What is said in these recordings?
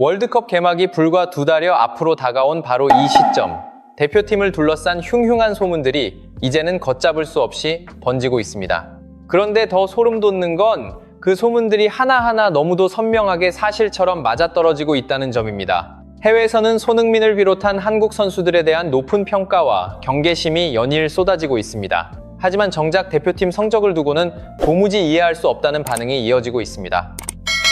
월드컵 개막이 불과 2달여 앞으로 다가온 바로 이 시점, 대표팀을 둘러싼 흉흉한 소문들이 이제는 걷잡을 수 없이 번지고 있습니다. 그런데 더 소름 돋는 건 그 소문들이 하나하나 너무도 선명하게 사실처럼 맞아떨어지고 있다는 점입니다. 해외에서는 손흥민을 비롯한 한국 선수들에 대한 높은 평가와 경계심이 연일 쏟아지고 있습니다. 하지만 정작 대표팀 성적을 두고는 도무지 이해할 수 없다는 반응이 이어지고 있습니다.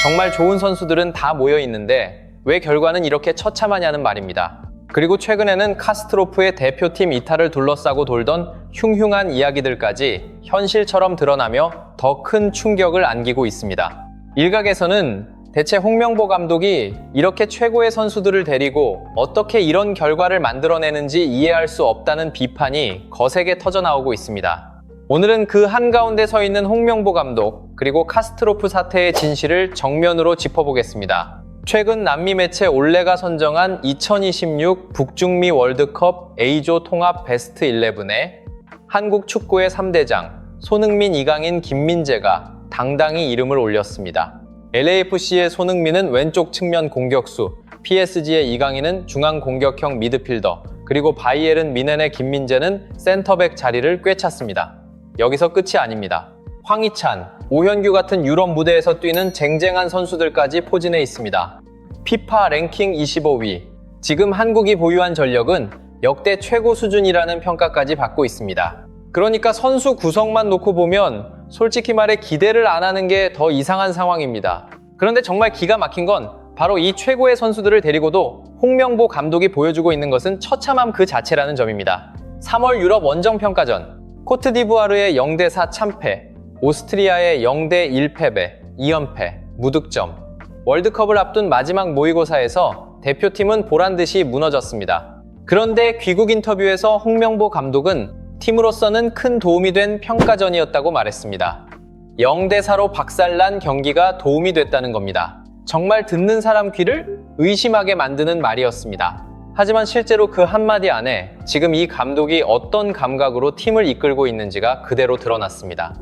정말 좋은 선수들은 다 모여 있는데 왜 결과는 이렇게 처참하냐는 말입니다. 그리고 최근에는 카스트로프의 대표팀 이탈을 둘러싸고 돌던 흉흉한 이야기들까지 현실처럼 드러나며 더 큰 충격을 안기고 있습니다. 일각에서는 대체 홍명보 감독이 이렇게 최고의 선수들을 데리고 어떻게 이런 결과를 만들어내는지 이해할 수 없다는 비판이 거세게 터져나오고 있습니다. 오늘은 그 한가운데 서 있는 홍명보 감독, 그리고 카스트로프 사태의 진실을 정면으로 짚어보겠습니다. 최근 남미 매체 올레가 선정한 2026 북중미 월드컵 A조 통합 베스트 11에 한국 축구의 3대장 손흥민, 이강인, 김민재가 당당히 이름을 올렸습니다. LAFC의 손흥민은 왼쪽 측면 공격수, PSG의 이강인은 중앙 공격형 미드필더, 그리고 바이에른 미넨의 김민재는 센터백 자리를 꿰찼습니다. 여기서 끝이 아닙니다. 황희찬, 오현규 같은 유럽 무대에서 뛰는 쟁쟁한 선수들까지 포진해 있습니다. 피파 랭킹 25위, 지금 한국이 보유한 전력은 역대 최고 수준이라는 평가까지 받고 있습니다. 그러니까 선수 구성만 놓고 보면 솔직히 말해 기대를 안 하는 게 더 이상한 상황입니다. 그런데 정말 기가 막힌 건 바로 이 최고의 선수들을 데리고도 홍명보 감독이 보여주고 있는 것은 처참함 그 자체라는 점입니다. 3월 유럽 원정평가전, 코트디부아르의 0대4 참패, 오스트리아의 0대1 패배, 2연패, 무득점. 월드컵을 앞둔 마지막 모의고사에서 대표팀은 보란듯이 무너졌습니다. 그런데 귀국 인터뷰에서 홍명보 감독은 팀으로서는 큰 도움이 된 평가전이었다고 말했습니다. 0대4로 박살난 경기가 도움이 됐다는 겁니다. 정말 듣는 사람 귀를 의심하게 만드는 말이었습니다. 하지만 실제로 그 한마디 안에 지금 이 감독이 어떤 감각으로 팀을 이끌고 있는지가 그대로 드러났습니다.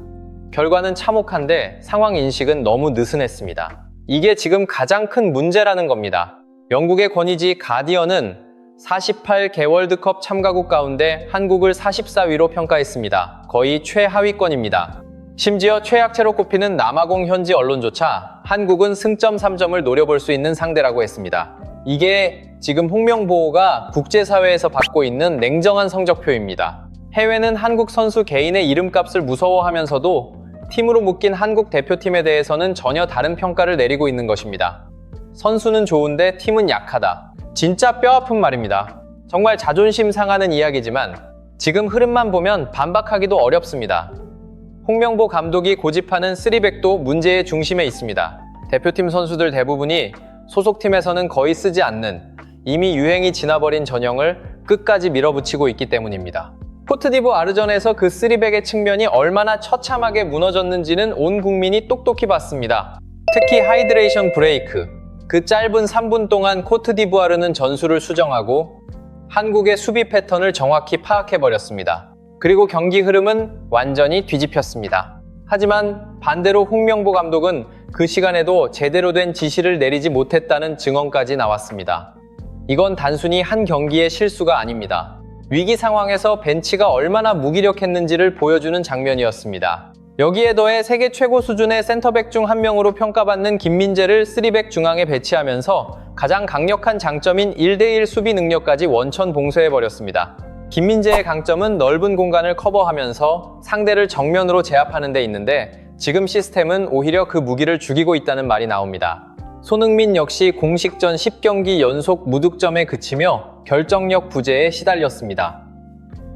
결과는 참혹한데 상황 인식은 너무 느슨했습니다. 이게 지금 가장 큰 문제라는 겁니다. 영국의 권위지 가디언은 48개 월드컵 참가국 가운데 한국을 44위로 평가했습니다. 거의 최하위권입니다. 심지어 최약체로 꼽히는 남아공 현지 언론조차 한국은 승점 3점을 노려볼 수 있는 상대라고 했습니다. 이게 지금 홍명보가 국제사회에서 받고 있는 냉정한 성적표입니다. 해외는 한국 선수 개인의 이름값을 무서워하면서도 팀으로 묶인 한국 대표팀에 대해서는 전혀 다른 평가를 내리고 있는 것입니다. 선수는 좋은데 팀은 약하다. 진짜 뼈아픈 말입니다. 정말 자존심 상하는 이야기지만 지금 흐름만 보면 반박하기도 어렵습니다. 홍명보 감독이 고집하는 3백도 문제의 중심에 있습니다. 대표팀 선수들 대부분이 소속팀에서는 거의 쓰지 않는 이미 유행이 지나버린 전형을 끝까지 밀어붙이고 있기 때문입니다. 코트디부아르전에서 그 3백의 측면이 얼마나 처참하게 무너졌는지는 온 국민이 똑똑히 봤습니다. 특히 하이드레이션 브레이크, 그 짧은 3분 동안 코트디부아르는 전술을 수정하고 한국의 수비 패턴을 정확히 파악해버렸습니다. 그리고 경기 흐름은 완전히 뒤집혔습니다. 하지만 반대로 홍명보 감독은 그 시간에도 제대로 된 지시를 내리지 못했다는 증언까지 나왔습니다. 이건 단순히 한 경기의 실수가 아닙니다. 위기 상황에서 벤치가 얼마나 무기력했는지를 보여주는 장면이었습니다. 여기에 더해 세계 최고 수준의 센터백 중 한 명으로 평가받는 김민재를 3백 중앙에 배치하면서 가장 강력한 장점인 1대1 수비 능력까지 원천 봉쇄해버렸습니다. 김민재의 강점은 넓은 공간을 커버하면서 상대를 정면으로 제압하는 데 있는데 지금 시스템은 오히려 그 무기를 죽이고 있다는 말이 나옵니다. 손흥민 역시 공식전 10경기 연속 무득점에 그치며 결정력 부재에 시달렸습니다.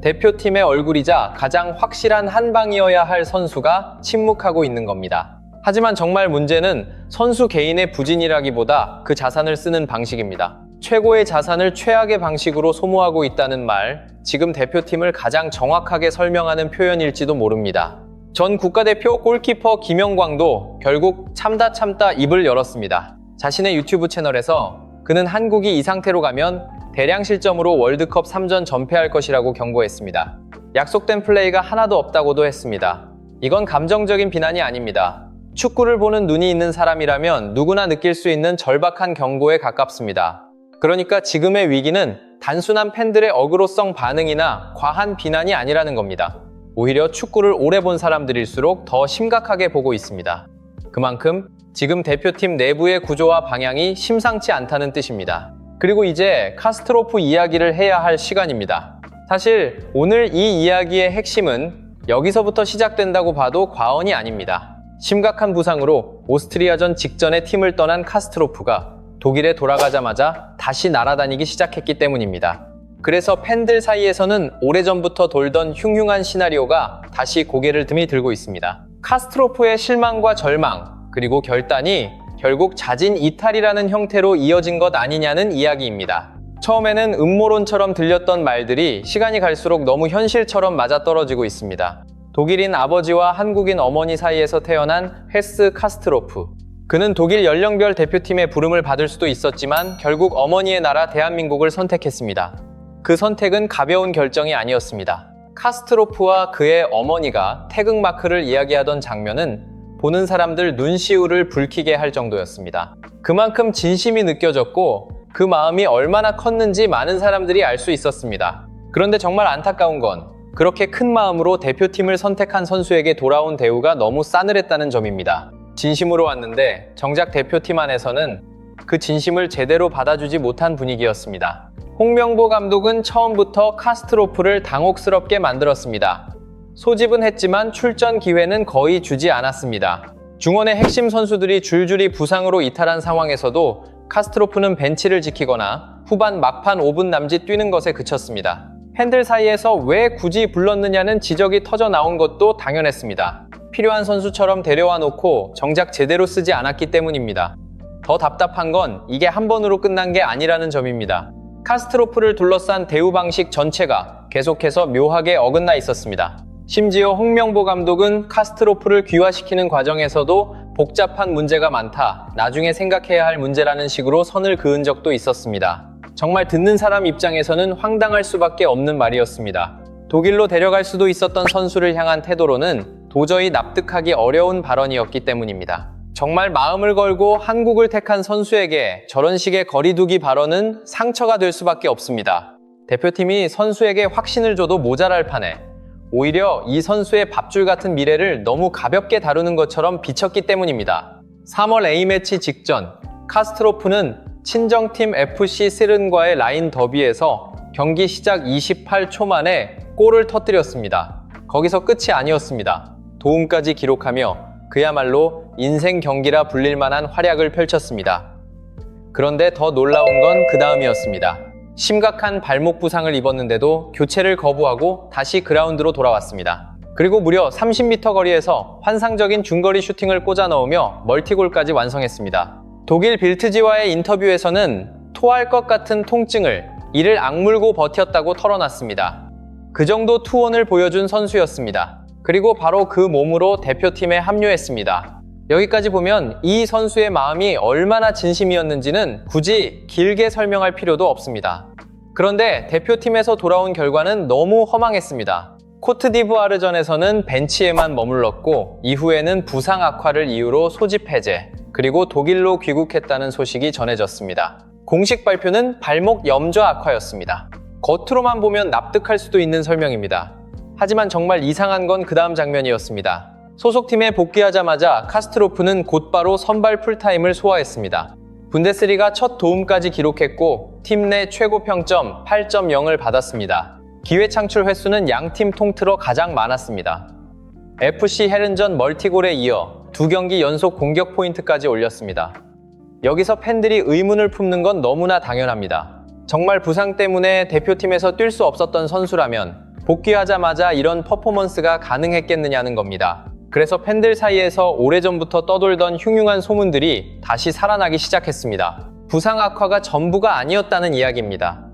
대표팀의 얼굴이자 가장 확실한 한방이어야 할 선수가 침묵하고 있는 겁니다. 하지만 정말 문제는 선수 개인의 부진이라기보다 그 자산을 쓰는 방식입니다. 최고의 자산을 최악의 방식으로 소모하고 있다는 말, 지금 대표팀을 가장 정확하게 설명하는 표현일지도 모릅니다. 전 국가대표 골키퍼 김영광도 결국 참다 입을 열었습니다. 자신의 유튜브 채널에서 그는 한국이 이 상태로 가면 대량 실점으로 월드컵 3전 전패할 것이라고 경고했습니다. 약속된 플레이가 하나도 없다고도 했습니다. 이건 감정적인 비난이 아닙니다. 축구를 보는 눈이 있는 사람이라면 누구나 느낄 수 있는 절박한 경고에 가깝습니다. 그러니까 지금의 위기는 단순한 팬들의 어그로성 반응이나 과한 비난이 아니라는 겁니다. 오히려 축구를 오래 본 사람들일수록 더 심각하게 보고 있습니다. 그만큼 지금 대표팀 내부의 구조와 방향이 심상치 않다는 뜻입니다. 그리고 이제 카스트로프 이야기를 해야 할 시간입니다. 사실 오늘 이 이야기의 핵심은 여기서부터 시작된다고 봐도 과언이 아닙니다. 심각한 부상으로 오스트리아전 직전에 팀을 떠난 카스트로프가 독일에 돌아가자마자 다시 날아다니기 시작했기 때문입니다. 그래서 팬들 사이에서는 오래전부터 돌던 흉흉한 시나리오가 다시 고개를 뜸히 들고 있습니다. 카스트로프의 실망과 절망, 그리고 결단이 결국 자진 이탈이라는 형태로 이어진 것 아니냐는 이야기입니다. 처음에는 음모론처럼 들렸던 말들이 시간이 갈수록 너무 현실처럼 맞아떨어지고 있습니다. 독일인 아버지와 한국인 어머니 사이에서 태어난 헤스 카스트로프. 그는 독일 연령별 대표팀의 부름을 받을 수도 있었지만 결국 어머니의 나라 대한민국을 선택했습니다. 그 선택은 가벼운 결정이 아니었습니다. 카스트로프와 그의 어머니가 태극마크를 이야기하던 장면은 보는 사람들 눈시울을 붉히게 할 정도였습니다. 그만큼 진심이 느껴졌고 그 마음이 얼마나 컸는지 많은 사람들이 알 수 있었습니다. 그런데 정말 안타까운 건 그렇게 큰 마음으로 대표팀을 선택한 선수에게 돌아온 대우가 너무 싸늘했다는 점입니다. 진심으로 왔는데 정작 대표팀 안에서는 그 진심을 제대로 받아주지 못한 분위기였습니다. 홍명보 감독은 처음부터 카스트로프를 당혹스럽게 만들었습니다. 소집은 했지만 출전 기회는 거의 주지 않았습니다. 중원의 핵심 선수들이 줄줄이 부상으로 이탈한 상황에서도 카스트로프는 벤치를 지키거나 후반 막판 5분 남짓 뛰는 것에 그쳤습니다. 팬들 사이에서 왜 굳이 불렀느냐는 지적이 터져 나온 것도 당연했습니다. 필요한 선수처럼 데려와 놓고 정작 제대로 쓰지 않았기 때문입니다. 더 답답한 건 이게 한 번으로 끝난 게 아니라는 점입니다. 카스트로프를 둘러싼 대우 방식 전체가 계속해서 묘하게 어긋나 있었습니다. 심지어 홍명보 감독은 카스트로프를 귀화시키는 과정에서도 복잡한 문제가 많다, 나중에 생각해야 할 문제라는 식으로 선을 그은 적도 있었습니다. 정말 듣는 사람 입장에서는 황당할 수밖에 없는 말이었습니다. 독일로 데려갈 수도 있었던 선수를 향한 태도로는 도저히 납득하기 어려운 발언이었기 때문입니다. 정말 마음을 걸고 한국을 택한 선수에게 저런 식의 거리두기 발언은 상처가 될 수밖에 없습니다. 대표팀이 선수에게 확신을 줘도 모자랄 판에 오히려 이 선수의 밥줄 같은 미래를 너무 가볍게 다루는 것처럼 비쳤기 때문입니다. 3월 A매치 직전 카스트로프는 친정팀 FC 세른과의 라인 더비에서 경기 시작 28초 만에 골을 터뜨렸습니다. 거기서 끝이 아니었습니다. 도움까지 기록하며 그야말로 인생 경기라 불릴 만한 활약을 펼쳤습니다. 그런데 더 놀라운 건 그 다음이었습니다. 심각한 발목 부상을 입었는데도 교체를 거부하고 다시 그라운드로 돌아왔습니다. 그리고 무려 30m 거리에서 환상적인 중거리 슈팅을 꽂아 넣으며 멀티골까지 완성했습니다. 독일 빌트지와의 인터뷰에서는 토할 것 같은 통증을 이를 악물고 버텼다고 털어놨습니다. 그 정도 투혼을 보여준 선수였습니다. 그리고 바로 그 몸으로 대표팀에 합류했습니다. 여기까지 보면 이 선수의 마음이 얼마나 진심이었는지는 굳이 길게 설명할 필요도 없습니다. 그런데 대표팀에서 돌아온 결과는 너무 허망했습니다. 코트디부아르전에서는 벤치에만 머물렀고 이후에는 부상 악화를 이유로 소집 해제, 그리고 독일로 귀국했다는 소식이 전해졌습니다. 공식 발표는 발목 염좌 악화였습니다. 겉으로만 보면 납득할 수도 있는 설명입니다. 하지만 정말 이상한 건 그 다음 장면이었습니다. 소속팀에 복귀하자마자 카스트로프는 곧바로 선발 풀타임을 소화했습니다. 분데스리가 첫 도움까지 기록했고 팀 내 최고 평점 8.0을 받았습니다. 기회 창출 횟수는 양팀 통틀어 가장 많았습니다. FC 헤른전 멀티골에 이어 2경기 연속 공격 포인트까지 올렸습니다. 여기서 팬들이 의문을 품는 건 너무나 당연합니다. 정말 부상 때문에 대표팀에서 뛸 수 없었던 선수라면 복귀하자마자 이런 퍼포먼스가 가능했겠느냐는 겁니다. 그래서 팬들 사이에서 오래전부터 떠돌던 흉흉한 소문들이 다시 살아나기 시작했습니다. 부상 악화가 전부가 아니었다는 이야기입니다.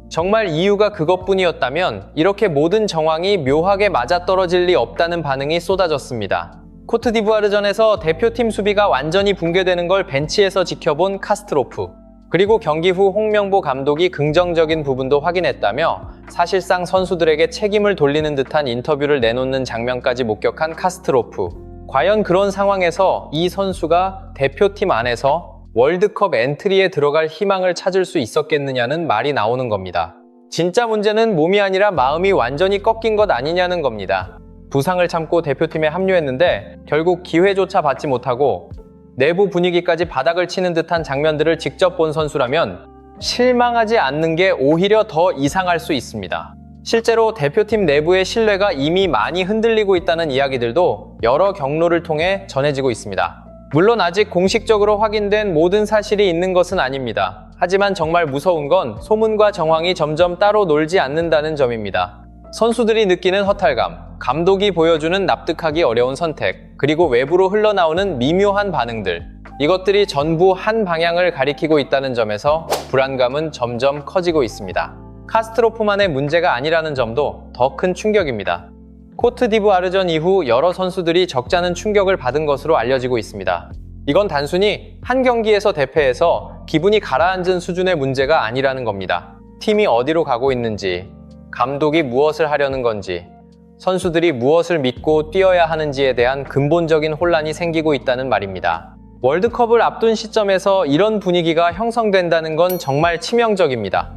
정말 이유가 그것뿐이었다면 이렇게 모든 정황이 묘하게 맞아떨어질 리 없다는 반응이 쏟아졌습니다. 코트디부아르전에서 대표팀 수비가 완전히 붕괴되는 걸 벤치에서 지켜본 카스트로프, 그리고 경기 후 홍명보 감독이 긍정적인 부분도 확인했다며 사실상 선수들에게 책임을 돌리는 듯한 인터뷰를 내놓는 장면까지 목격한 카스트로프. 과연 그런 상황에서 이 선수가 대표팀 안에서 월드컵 엔트리에 들어갈 희망을 찾을 수 있었겠느냐는 말이 나오는 겁니다. 진짜 문제는 몸이 아니라 마음이 완전히 꺾인 것 아니냐는 겁니다. 부상을 참고 대표팀에 합류했는데 결국 기회조차 받지 못하고 내부 분위기까지 바닥을 치는 듯한 장면들을 직접 본 선수라면 실망하지 않는 게 오히려 더 이상할 수 있습니다. 실제로 대표팀 내부의 신뢰가 이미 많이 흔들리고 있다는 이야기들도 여러 경로를 통해 전해지고 있습니다. 물론 아직 공식적으로 확인된 모든 사실이 있는 것은 아닙니다. 하지만 정말 무서운 건 소문과 정황이 점점 따로 놀지 않는다는 점입니다. 선수들이 느끼는 허탈감, 감독이 보여주는 납득하기 어려운 선택, 그리고 외부로 흘러나오는 미묘한 반응들, 이것들이 전부 한 방향을 가리키고 있다는 점에서 불안감은 점점 커지고 있습니다. 카스트로프만의 문제가 아니라는 점도 더 큰 충격입니다. 코트디부아르전 이후 여러 선수들이 적잖은 충격을 받은 것으로 알려지고 있습니다. 이건 단순히 한 경기에서 대패해서 기분이 가라앉은 수준의 문제가 아니라는 겁니다. 팀이 어디로 가고 있는지, 감독이 무엇을 하려는 건지, 선수들이 무엇을 믿고 뛰어야 하는지에 대한 근본적인 혼란이 생기고 있다는 말입니다. 월드컵을 앞둔 시점에서 이런 분위기가 형성된다는 건 정말 치명적입니다.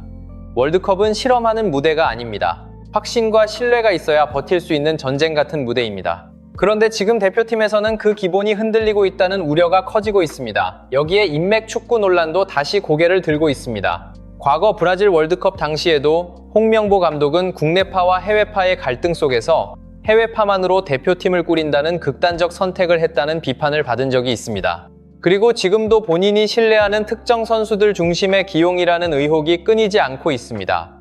월드컵은 실험하는 무대가 아닙니다. 확신과 신뢰가 있어야 버틸 수 있는 전쟁 같은 무대입니다. 그런데 지금 대표팀에서는 그 기본이 흔들리고 있다는 우려가 커지고 있습니다. 여기에 인맥 축구 논란도 다시 고개를 들고 있습니다. 과거 브라질 월드컵 당시에도 홍명보 감독은 국내파와 해외파의 갈등 속에서 해외파만으로 대표팀을 꾸린다는 극단적 선택을 했다는 비판을 받은 적이 있습니다. 그리고 지금도 본인이 신뢰하는 특정 선수들 중심의 기용이라는 의혹이 끊이지 않고 있습니다.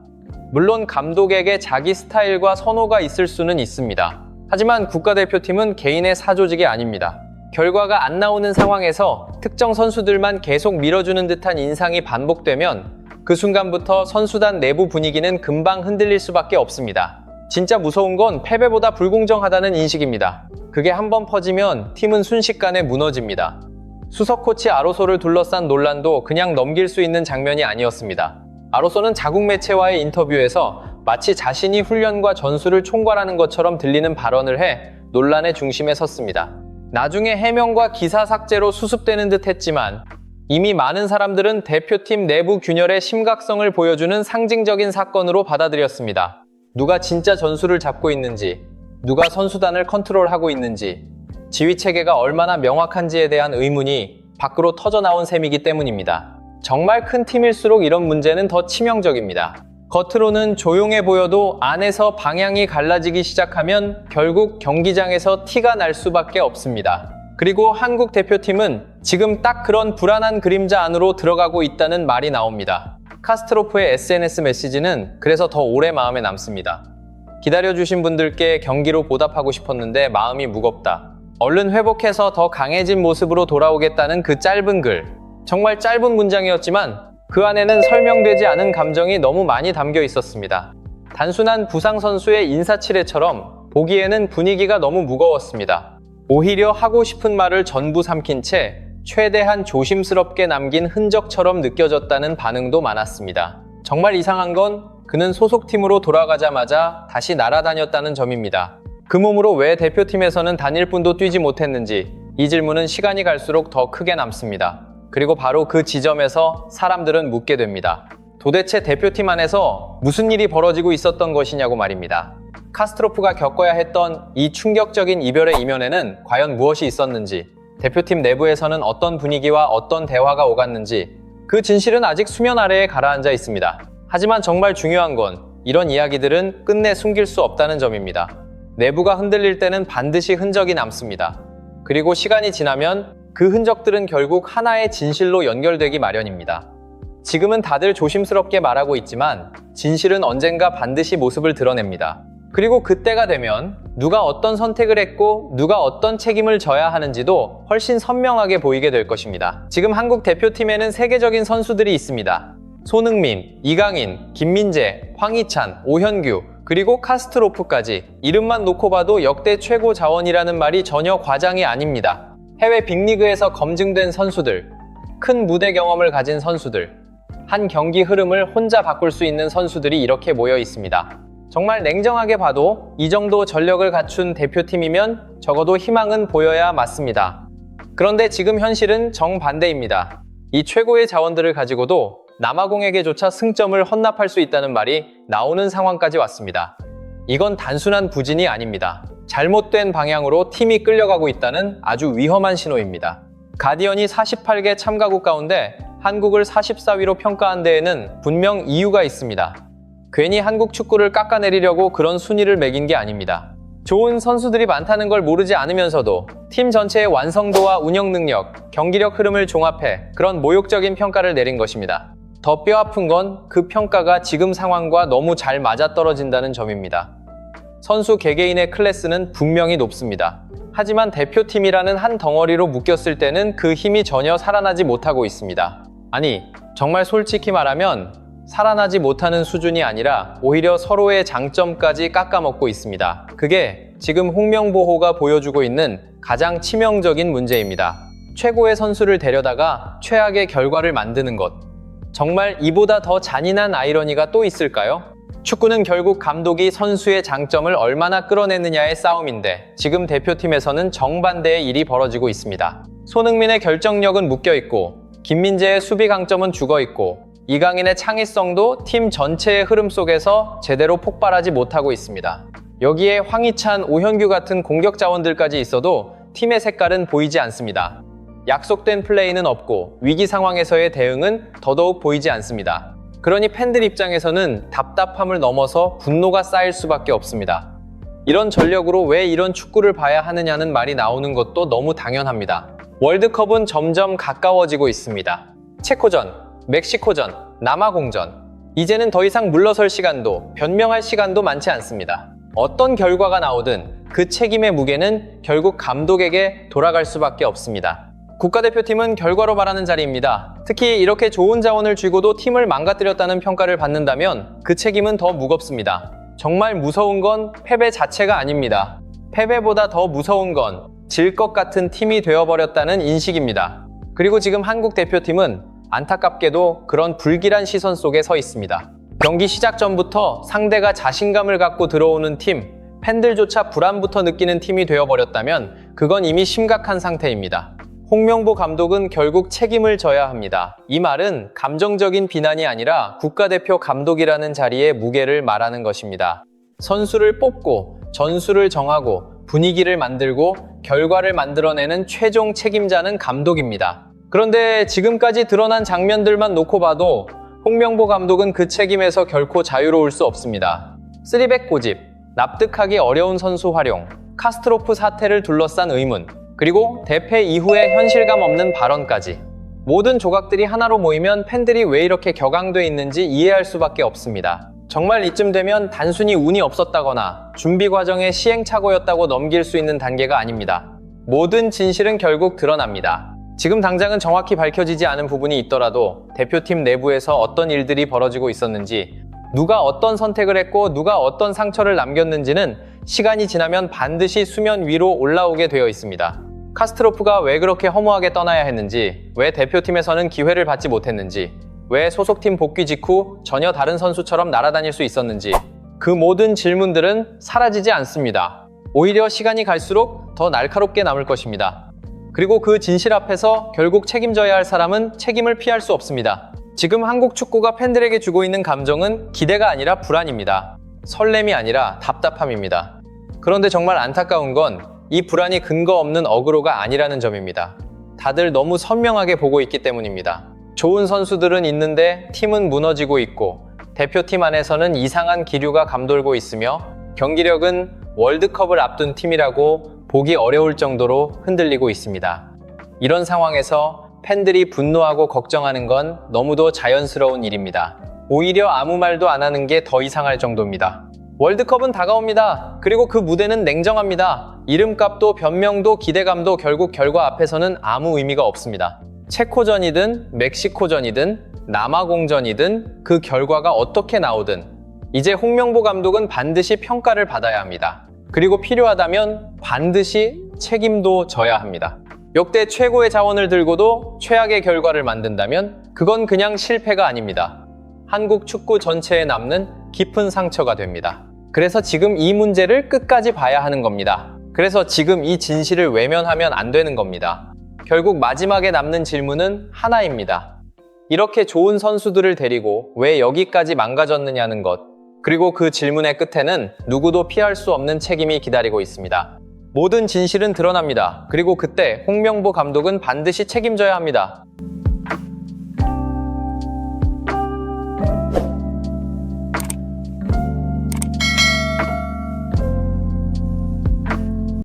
물론 감독에게 자기 스타일과 선호가 있을 수는 있습니다. 하지만 국가대표팀은 개인의 사조직이 아닙니다. 결과가 안 나오는 상황에서 특정 선수들만 계속 밀어주는 듯한 인상이 반복되면 그 순간부터 선수단 내부 분위기는 금방 흔들릴 수밖에 없습니다. 진짜 무서운 건 패배보다 불공정하다는 인식입니다. 그게 한번 퍼지면 팀은 순식간에 무너집니다. 수석 코치 아로소를 둘러싼 논란도 그냥 넘길 수 있는 장면이 아니었습니다. 아로소는 자국 매체와의 인터뷰에서 마치 자신이 훈련과 전술을 총괄하는 것처럼 들리는 발언을 해 논란의 중심에 섰습니다. 나중에 해명과 기사 삭제로 수습되는 듯 했지만 이미 많은 사람들은 대표팀 내부 균열의 심각성을 보여주는 상징적인 사건으로 받아들였습니다. 누가 진짜 전술을 잡고 있는지, 누가 선수단을 컨트롤하고 있는지, 지휘체계가 얼마나 명확한지에 대한 의문이 밖으로 터져나온 셈이기 때문입니다. 정말 큰 팀일수록 이런 문제는 더 치명적입니다. 겉으로는 조용해 보여도 안에서 방향이 갈라지기 시작하면 결국 경기장에서 티가 날 수밖에 없습니다. 그리고 한국 대표팀은 지금 딱 그런 불안한 그림자 안으로 들어가고 있다는 말이 나옵니다. 카스트로프의 SNS 메시지는 그래서 더 오래 마음에 남습니다. 기다려주신 분들께 경기로 보답하고 싶었는데 마음이 무겁다. 얼른 회복해서 더 강해진 모습으로 돌아오겠다는 그 짧은 글. 정말 짧은 문장이었지만 그 안에는 설명되지 않은 감정이 너무 많이 담겨 있었습니다. 단순한 부상 선수의 인사치레처럼 보기에는 분위기가 너무 무거웠습니다. 오히려 하고 싶은 말을 전부 삼킨 채 최대한 조심스럽게 남긴 흔적처럼 느껴졌다는 반응도 많았습니다. 정말 이상한 건 그는 소속팀으로 돌아가자마자 다시 날아다녔다는 점입니다. 그 몸으로 왜 대표팀에서는 단일 분도 뛰지 못했는지 이 질문은 시간이 갈수록 더 크게 남습니다. 그리고 바로 그 지점에서 사람들은 묻게 됩니다. 도대체 대표팀 안에서 무슨 일이 벌어지고 있었던 것이냐고 말입니다. 카스트로프가 겪어야 했던 이 충격적인 이별의 이면에는 과연 무엇이 있었는지, 대표팀 내부에서는 어떤 분위기와 어떤 대화가 오갔는지 그 진실은 아직 수면 아래에 가라앉아 있습니다. 하지만 정말 중요한 건 이런 이야기들은 끝내 숨길 수 없다는 점입니다. 내부가 흔들릴 때는 반드시 흔적이 남습니다. 그리고 시간이 지나면 그 흔적들은 결국 하나의 진실로 연결되기 마련입니다. 지금은 다들 조심스럽게 말하고 있지만 진실은 언젠가 반드시 모습을 드러냅니다. 그리고 그때가 되면 누가 어떤 선택을 했고 누가 어떤 책임을 져야 하는지도 훨씬 선명하게 보이게 될 것입니다. 지금 한국 대표팀에는 세계적인 선수들이 있습니다. 손흥민, 이강인, 김민재, 황희찬, 오현규, 그리고 카스트로프까지 이름만 놓고 봐도 역대 최고 자원이라는 말이 전혀 과장이 아닙니다. 해외 빅리그에서 검증된 선수들, 큰 무대 경험을 가진 선수들, 한 경기 흐름을 혼자 바꿀 수 있는 선수들이 이렇게 모여 있습니다. 정말 냉정하게 봐도 이 정도 전력을 갖춘 대표팀이면 적어도 희망은 보여야 맞습니다. 그런데 지금 현실은 정반대입니다. 이 최고의 자원들을 가지고도 남아공에게조차 승점을 헌납할 수 있다는 말이 나오는 상황까지 왔습니다. 이건 단순한 부진이 아닙니다. 잘못된 방향으로 팀이 끌려가고 있다는 아주 위험한 신호입니다. 가디언이 48개 참가국 가운데 한국을 44위로 평가한 데에는 분명 이유가 있습니다. 괜히 한국 축구를 깎아내리려고 그런 순위를 매긴 게 아닙니다. 좋은 선수들이 많다는 걸 모르지 않으면서도 팀 전체의 완성도와 운영 능력, 경기력 흐름을 종합해 그런 모욕적인 평가를 내린 것입니다. 더 뼈아픈 건 그 평가가 지금 상황과 너무 잘 맞아떨어진다는 점입니다. 선수 개개인의 클래스는 분명히 높습니다. 하지만 대표팀이라는 한 덩어리로 묶였을 때는 그 힘이 전혀 살아나지 못하고 있습니다. 아니, 정말 솔직히 말하면 살아나지 못하는 수준이 아니라 오히려 서로의 장점까지 깎아먹고 있습니다. 그게 지금 홍명보호가 보여주고 있는 가장 치명적인 문제입니다. 최고의 선수를 데려다가 최악의 결과를 만드는 것. 정말 이보다 더 잔인한 아이러니가 또 있을까요? 축구는 결국 감독이 선수의 장점을 얼마나 끌어내느냐의 싸움인데 지금 대표팀에서는 정반대의 일이 벌어지고 있습니다. 손흥민의 결정력은 묶여있고 김민재의 수비 강점은 죽어있고 이강인의 창의성도 팀 전체의 흐름 속에서 제대로 폭발하지 못하고 있습니다. 여기에 황희찬, 오현규 같은 공격 자원들까지 있어도 팀의 색깔은 보이지 않습니다. 약속된 플레이는 없고 위기 상황에서의 대응은 더더욱 보이지 않습니다. 그러니 팬들 입장에서는 답답함을 넘어서 분노가 쌓일 수밖에 없습니다. 이런 전력으로 왜 이런 축구를 봐야 하느냐는 말이 나오는 것도 너무 당연합니다. 월드컵은 점점 가까워지고 있습니다. 체코전, 멕시코전, 남아공전. 이제는 더 이상 물러설 시간도, 변명할 시간도 많지 않습니다. 어떤 결과가 나오든 그 책임의 무게는 결국 감독에게 돌아갈 수밖에 없습니다. 국가대표팀은 결과로 말하는 자리입니다. 특히 이렇게 좋은 자원을 쥐고도 팀을 망가뜨렸다는 평가를 받는다면 그 책임은 더 무겁습니다. 정말 무서운 건 패배 자체가 아닙니다. 패배보다 더 무서운 건 질 것 같은 팀이 되어버렸다는 인식입니다. 그리고 지금 한국 대표팀은 안타깝게도 그런 불길한 시선 속에 서 있습니다. 경기 시작 전부터 상대가 자신감을 갖고 들어오는 팀, 팬들조차 불안부터 느끼는 팀이 되어버렸다면 그건 이미 심각한 상태입니다. 홍명보 감독은 결국 책임을 져야 합니다. 이 말은 감정적인 비난이 아니라 국가대표 감독이라는 자리의 무게를 말하는 것입니다. 선수를 뽑고 전술을 정하고 분위기를 만들고 결과를 만들어내는 최종 책임자는 감독입니다. 그런데 지금까지 드러난 장면들만 놓고 봐도 홍명보 감독은 그 책임에서 결코 자유로울 수 없습니다. 3백 고집, 납득하기 어려운 선수 활용, 카스트로프 사태를 둘러싼 의문, 그리고 대패 이후의 현실감 없는 발언까지 모든 조각들이 하나로 모이면 팬들이 왜 이렇게 격앙돼 있는지 이해할 수밖에 없습니다. 정말 이쯤 되면 단순히 운이 없었다거나 준비 과정의 시행착오였다고 넘길 수 있는 단계가 아닙니다. 모든 진실은 결국 드러납니다. 지금 당장은 정확히 밝혀지지 않은 부분이 있더라도 대표팀 내부에서 어떤 일들이 벌어지고 있었는지, 누가 어떤 선택을 했고 누가 어떤 상처를 남겼는지는 시간이 지나면 반드시 수면 위로 올라오게 되어 있습니다. 카스트로프가 왜 그렇게 허무하게 떠나야 했는지, 왜 대표팀에서는 기회를 받지 못했는지, 왜 소속팀 복귀 직후 전혀 다른 선수처럼 날아다닐 수 있었는지, 그 모든 질문들은 사라지지 않습니다. 오히려 시간이 갈수록 더 날카롭게 남을 것입니다. 그리고 그 진실 앞에서 결국 책임져야 할 사람은 책임을 피할 수 없습니다. 지금 한국 축구가 팬들에게 주고 있는 감정은 기대가 아니라 불안입니다. 설렘이 아니라 답답함입니다. 그런데 정말 안타까운 건 이 불안이 근거 없는 어그로가 아니라는 점입니다. 다들 너무 선명하게 보고 있기 때문입니다. 좋은 선수들은 있는데 팀은 무너지고 있고 대표팀 안에서는 이상한 기류가 감돌고 있으며 경기력은 월드컵을 앞둔 팀이라고 보기 어려울 정도로 흔들리고 있습니다. 이런 상황에서 팬들이 분노하고 걱정하는 건 너무도 자연스러운 일입니다. 오히려 아무 말도 안 하는 게 더 이상할 정도입니다. 월드컵은 다가옵니다. 그리고 그 무대는 냉정합니다. 이름값도 변명도 기대감도 결국 결과 앞에서는 아무 의미가 없습니다. 체코전이든 멕시코전이든 남아공전이든 그 결과가 어떻게 나오든 이제 홍명보 감독은 반드시 평가를 받아야 합니다. 그리고 필요하다면 반드시 책임도 져야 합니다. 역대 최고의 자원을 들고도 최악의 결과를 만든다면 그건 그냥 실패가 아닙니다. 한국 축구 전체에 남는 깊은 상처가 됩니다. 그래서 지금 이 문제를 끝까지 봐야 하는 겁니다. 그래서 지금 이 진실을 외면하면 안 되는 겁니다. 결국 마지막에 남는 질문은 하나입니다. 이렇게 좋은 선수들을 데리고 왜 여기까지 망가졌느냐는 것. 그리고 그 질문의 끝에는 누구도 피할 수 없는 책임이 기다리고 있습니다. 모든 진실은 드러납니다. 그리고 그때 홍명보 감독은 반드시 책임져야 합니다.